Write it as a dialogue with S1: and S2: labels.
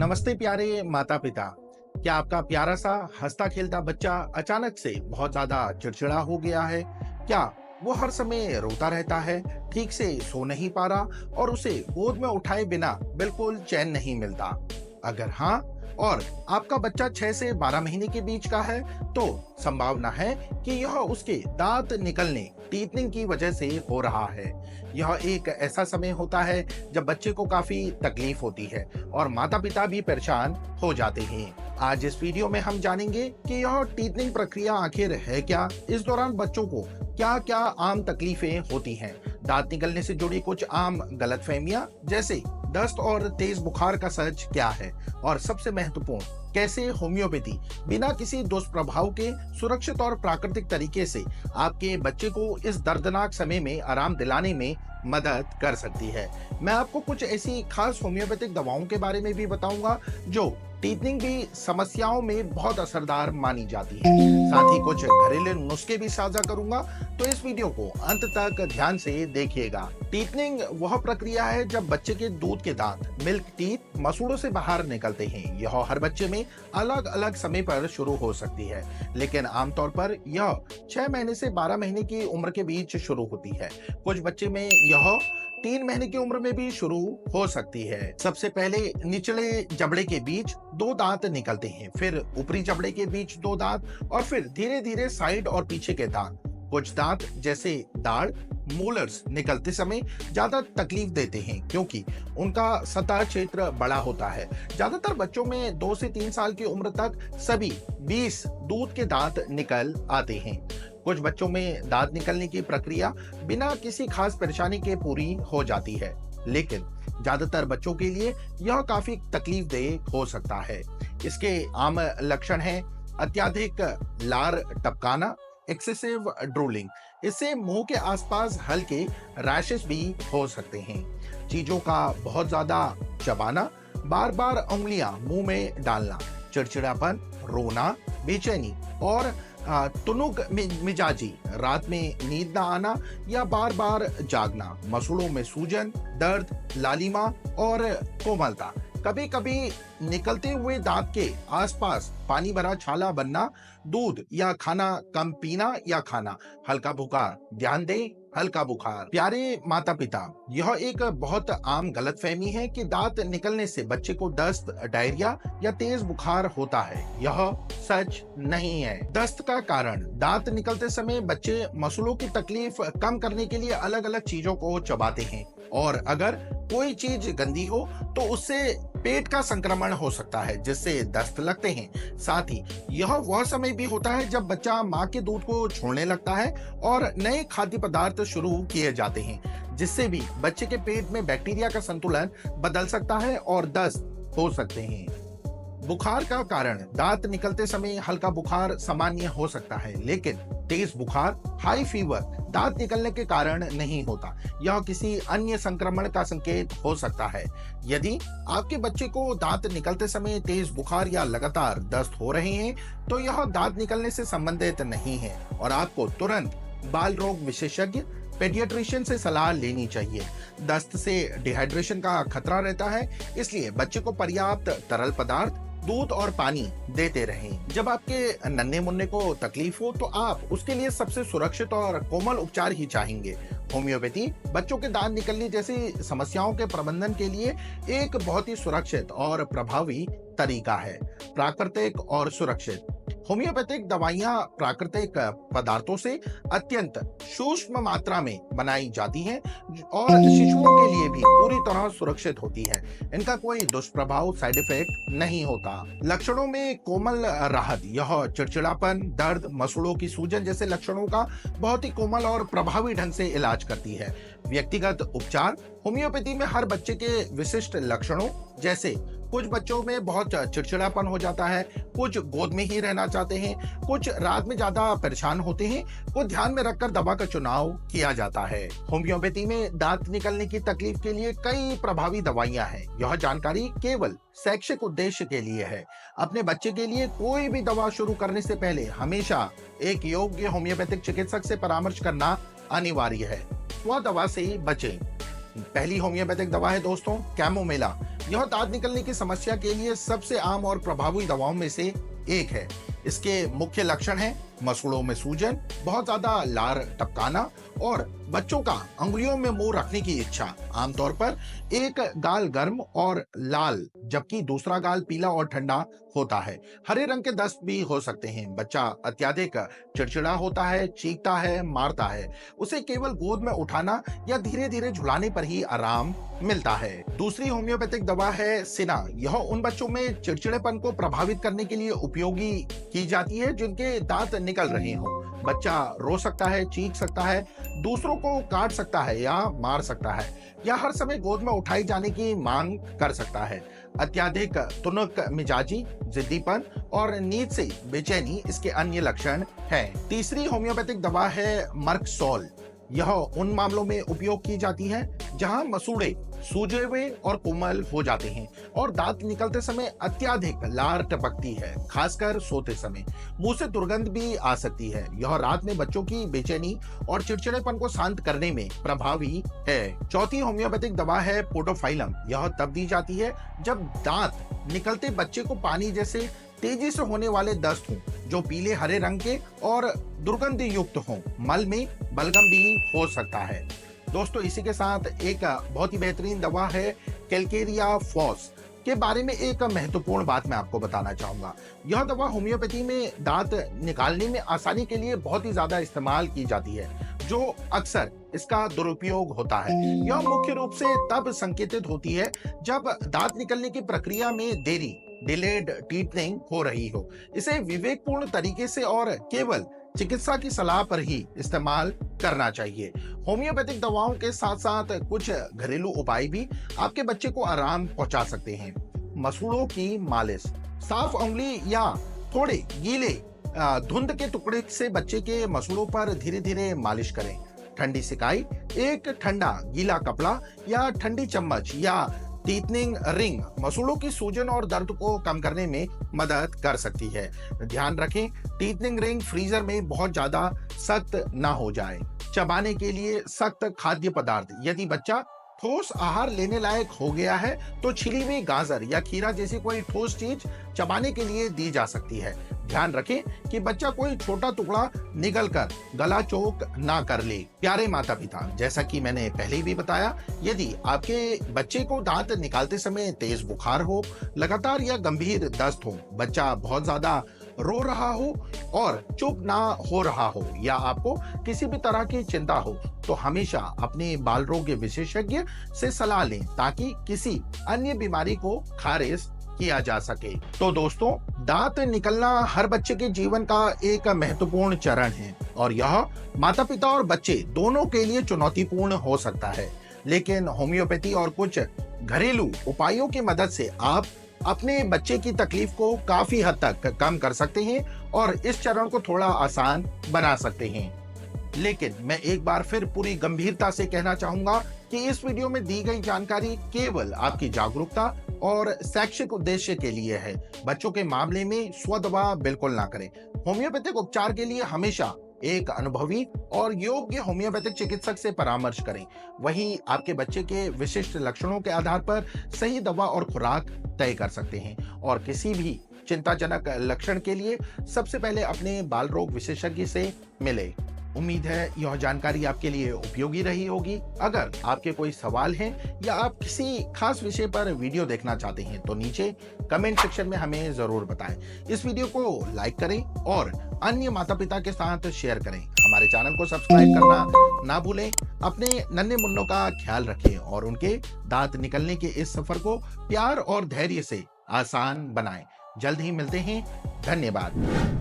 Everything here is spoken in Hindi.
S1: नमस्ते प्यारे माता पिता। क्या आपका प्यारा सा हंसता खेलता बच्चा अचानक से बहुत ज्यादा चिड़चिड़ा हो गया है? क्या वो हर समय रोता रहता है, ठीक से सो नहीं पा रहा और उसे गोद में उठाए बिना बिल्कुल चैन नहीं मिलता? अगर हाँ, और आपका बच्चा 6 से 12 महीने के बीच का है, तो संभावना है कि यह उसके दांत निकलने टीथनिंग की वजह से हो रहा है। यह एक ऐसा समय होता है जब बच्चे को काफी तकलीफ होती है और माता पिता भी परेशान हो जाते हैं। आज इस वीडियो में हम जानेंगे कि यह टीथनिंग प्रक्रिया आखिर है क्या, इस दौरान बच्चों को क्या क्या आम तकलीफें होती हैं, दांत निकलने से जुड़ी कुछ आम गलतफहमियां जैसे दस्त और तेज बुखार का सच क्या है, और सबसे महत्वपूर्ण कैसे होम्योपैथी बिना किसी दुष्प्रभाव के सुरक्षित और प्राकृतिक तरीके से आपके बच्चे को इस दर्दनाक समय में आराम दिलाने में मदद कर सकती है। मैं आपको कुछ ऐसी खास होम्योपैथिक दवाओं के बारे में भी बताऊंगा जो टीथनिंग भी समस्याओं में बहुत असरदार मानी जाती है। साथ ही कुछ घरेलू नुस्खे भी साझा करूंगा, तो इस वीडियो को अंत तक ध्यान से देखिएगा। टीथनिंग वह प्रक्रिया है जब बच्चे के दूध के दांत मिल्क टीथ मसूड़ों से बाहर निकलते हैं। यह हर बच्चे में अलग अलग समय पर शुरू हो सकती है, लेकिन आमतौर पर यह 6 महीने से 12 महीने की उम्र के बीच शुरू होती है। कुछ बच्चे में यह 3 महीने की उम्र में भी शुरू हो सकती है। सबसे पहले निचले जबड़े के बीच 2 दांत निकलते हैं, फिर ऊपरी जबड़े के बीच 2 दांत और फिर धीरे धीरे साइड और पीछे के दांत। कुछ दांत जैसे दाढ़ मोलर्स निकलते समय ज्यादा तकलीफ देते हैं क्योंकि उनका सतह क्षेत्र बड़ा होता है। ज्यादातर बच्चों में 2 से 3 साल की उम्र तक सभी 20 दूध के दांत निकल आते हैं। कुछ बच्चों में दांत निकलने की प्रक्रिया बिना किसी खास परेशानी के पूरी हो जाती है, लेकिन ज्यादातर बच्चों के लिए यह काफी तकलीफदेह हो सकता है। इसके आम लक्षण हैं अत्यधिक लार टपकाना, एक्सेसिव ड्रूलिंग। इससे मुंह के आसपास हल्के रैशेस भी हो सकते हैं। चीजों का बहुत ज्यादा चबाना, बार बार उंगलियां मुंह में डालना, चिड़चिड़ापन, रोना, बेचैनी और तुनुक मिजाजी, रात में नींद ना आना या बार बार जागना, मसूड़ों में सूजन, दर्द, लालिमा और कोमलता, कभी कभी निकलते हुए दांत के आसपास पानी भरा छाला बनना, दूध या खाना कम पीना या खाना, हल्का बुखार, ध्यान दें हल्का बुखार। प्यारे माता पिता, यह एक बहुत आम गलतफहमी है कि दांत निकलने से बच्चे को दस्त, डायरिया या तेज बुखार होता है। यह सच नहीं है। दस्त का कारण दांत निकलते समय बच्चे मसूड़ों की तकलीफ कम करने के लिए अलग अलग चीजों को चबाते हैं, और अगर कोई चीज गंदी हो तो उससे पेट का संक्रमण हो सकता है जिससे दस्त लगते हैं। साथ ही यह वह समय भी होता है जब बच्चा माँ के दूध को छोड़ने लगता है और नए खाद्य पदार्थ शुरू किए जाते हैं, जिससे भी बच्चे के पेट में बैक्टीरिया का संतुलन बदल सकता है और दस्त हो सकते हैं। बुखार का कारण दांत निकलते समय हल्का बुखार सामान्य हो सकता है, लेकिन तेज बुखार, हाई फीवर दांत निकलने के कारण नहीं होता। यह किसी अन्य संक्रमण का संकेत हो सकता है। यदि आपके बच्चे को दांत निकलते समय तेज बुखार या लगातार दस्त हो रहे हैं, तो यह दांत निकलने से संबंधित नहीं है और आपको तुरंत बाल रोग विशेषज्ञ पेडियाट्रिशियन से सलाह लेनी चाहिए। दस्त से डिहाइड्रेशन का खतरा रहता है, इसलिए बच्चे को पर्याप्त तरल पदार्थ, दूध और पानी देते रहें। जब आपके नन्हे मुन्ने को तकलीफ हो तो आप उसके लिए सबसे सुरक्षित और कोमल उपचार ही चाहेंगे। होम्योपैथी बच्चों के दांत निकलने जैसी समस्याओं के प्रबंधन के लिए एक बहुत ही सुरक्षित और प्रभावी तरीका है। प्राकृतिक और सुरक्षित होम्योपैथिक दवाइयां प्राकृतिक पदार्थों से अत्यंत सूक्ष्म मात्रा में बनाई जाती हैं और शिशुओं के लिए भी पूरी तरह सुरक्षित होती है। इनका कोई दुष्प्रभाव, साइड इफेक्ट नहीं होता। लक्षणों में कोमल राहत, यह चिड़चिड़ापन, दर्द, मसूड़ों की सूजन जैसे लक्षणों का बहुत ही कोमल और प्रभावी ढंग से इलाज करती है। व्यक्तिगत उपचार होम्योपैथी में हर बच्चे के विशिष्ट लक्षणों जैसे कुछ बच्चों में बहुत चिड़चिड़ापन हो जाता है, कुछ गोद में ही रहना चाहते हैं, कुछ रात में ज्यादा परेशान होते हैं, को ध्यान में रखकर दवा का चुनाव किया जाता है। होम्योपैथी में दांत निकलने की तकलीफ के लिए कई प्रभावी दवाइयां हैं। यह जानकारी केवल शैक्षिक उद्देश्य के लिए है। अपने बच्चे के लिए कोई भी दवा शुरू करने से पहले हमेशा एक योग्य होम्योपैथिक चिकित्सक से परामर्श करना अनिवार्य है। वह दवा से बचें। पहली होम्योपैथिक दवा है दोस्तों कैमोमिला। यह दांत निकलने की समस्या के लिए सबसे आम और प्रभावी दवाओं में से एक है। इसके मुख्य लक्षण हैं मसूड़ों में सूजन, बहुत ज्यादा लार टपकाना और बच्चों का अंगुलियों में मुंह रखने की इच्छा। आमतौर पर एक गाल गर्म और लाल जबकि दूसरा गाल पीला और ठंडा होता है। हरे रंग के दस्त भी हो सकते हैं। बच्चा अत्यधिक चिड़चिड़ा होता है, चीखता है, मारता है। उसे केवल गोद में उठाना या धीरे धीरे झुलाने पर ही आराम मिलता है। दूसरी होम्योपैथिक दवा है सिना। यह उन बच्चों में चिड़चिड़ेपन को प्रभावित करने के लिए उपयोगी की जाती है जिनके दांत निकल रहे हों। बच्चा रो सकता है, चीख सकता है, दूसरों को काट सकता है या मार सकता है, या हर समय गोद में उठाई जाने की मांग कर सकता है। अत्यधिक तुनक मिजाजी, जिद्दीपन और नींद से बेचैनी इसके अन्य लक्षण हैं। तीसरी होम्योपैथिक दवा है मर्कसोल। यह उन मामलों में उपयोग की जाती है जहां मसूड़े सूजे हुए और कोमल हो जाते हैं और दांत निकलते समय अत्यधिक लार टपकती है, खासकर सोते समय। मुंह से दुर्गंध भी आ सकती है। यह रात में बच्चों की बेचैनी और चिड़चिड़ेपन को शांत करने में प्रभावी है। चौथी होम्योपैथिक दवा है पोटोफाइलम। यह तब दी जाती है जब दांत निकलते बच्चे को पानी जैसे तेजी से होने वाले दस्त हों, जो पीले हरे रंग के और दुर्गंध युक्त हों। मल में बलगम भी हो सकता है। दोस्तों, इसी के साथ एक बहुत ही बेहतरीन दवा है कैलकेरिया फॉस के बारे में एक महत्वपूर्ण बात मैं आपको बताना चाहूंगा। यह दवा होम्योपैथी में दांत निकालने में आसानी के लिए बहुत ही ज्यादा इस्तेमाल की जाती है, जो अक्सर इसका दुरुपयोग होता है। यह मुख्य रूप से तब संकेतित होती है जब दांत निकलने की प्रक्रिया में देरी, डिलेड टीथनिंग हो रही हो। इसे विवेकपूर्ण तरीके से और केवल चिकित्सा की सलाह पर ही इस्तेमाल करना चाहिए। होम्योपैथिक दवाओं के साथ साथ कुछ घरेलू उपाय भी आपके बच्चे को आराम पहुंचा सकते हैं। मसूड़ों की मालिश, साफ उंगली या थोड़े गीले धुंध के टुकड़े से बच्चे के मसूड़ों पर धीरे धीरे मालिश करें। ठंडी सिकाई, एक ठंडा गीला कपड़ा या ठंडी चम्मच या टीथनिंग रिंग मसूड़ों की सूजन और दर्द को कम करने में मदद कर सकती है। ध्यान रखें, टीथनिंग रिंग फ्रीजर में बहुत ज्यादा सख्त ना हो जाए। चबाने के लिए सख्त खाद्य पदार्थ, यदि बच्चा ठोस आहार लेने लायक हो गया है तो छिली हुई गाजर या खीरा जैसी कोई ठोस चीज चबाने के लिए दी जा सकती है। ध्यान रखें कि बच्चा कोई छोटा टुकड़ा निगल कर गला चोक ना कर ले। प्यारे माता पिता, जैसा कि मैंने पहले भी बताया, यदि आपके बच्चे को दांत निकालते समय तेज बुखार हो, लगातार या गंभीर दस्त हो, बच्चा बहुत ज्यादा रो रहा हो और चुप ना हो रहा हो, या आपको किसी भी तरह की चिंता हो, तो हमेशा अपने बाल रोग विशेषज्ञ से सलाह लें ताकि किसी अन्य बीमारी को खारिज किया जा सके। तो दोस्तों, दांत निकलना हर बच्चे के जीवन का एक महत्वपूर्ण चरण है और यह माता पिता और बच्चे दोनों के लिए चुनौतीपूर्ण हो सकता है। लेकिन होम्योपैथी और कुछ घरेलू उपायों की मदद से आप अपने बच्चे की तकलीफ को काफी हद तक कम कर सकते हैं और इस चरण को थोड़ा आसान बना सकते हैं। लेकिन मैं एक बार फिर पूरी गंभीरता से कहना चाहूंगा कि इस वीडियो में दी गई जानकारी केवल आपकी जागरूकता और शैक्षिक उद्देश्य के लिए है। बच्चों के मामले में स्वदवा बिल्कुल ना करें। होम्योपैथिक उपचार के लिए हमेशा एक अनुभवी और योग्य होम्योपैथिक चिकित्सक से परामर्श करें। वहीं आपके बच्चे के विशिष्ट लक्षणों के आधार पर सही दवा और खुराक तय कर सकते हैं। और किसी भी चिंताजनक लक्षण के लिए सबसे पहले अपने बाल रोग विशेषज्ञ से मिले। उम्मीद है यह जानकारी आपके लिए उपयोगी रही होगी। अगर आपके कोई सवाल हैं या आप किसी खास विषय पर वीडियो देखना चाहते हैं तो नीचे कमेंट सेक्शन में हमें जरूर बताएं। इस वीडियो को लाइक करें और अन्य माता पिता के साथ शेयर करें। हमारे चैनल को सब्सक्राइब करना ना भूलें। अपने नन्हे मुन्नों का ख्याल रखें और उनके दांत निकलने के इस सफर को प्यार और धैर्य से आसान बनाएं। जल्द ही मिलते हैं। धन्यवाद।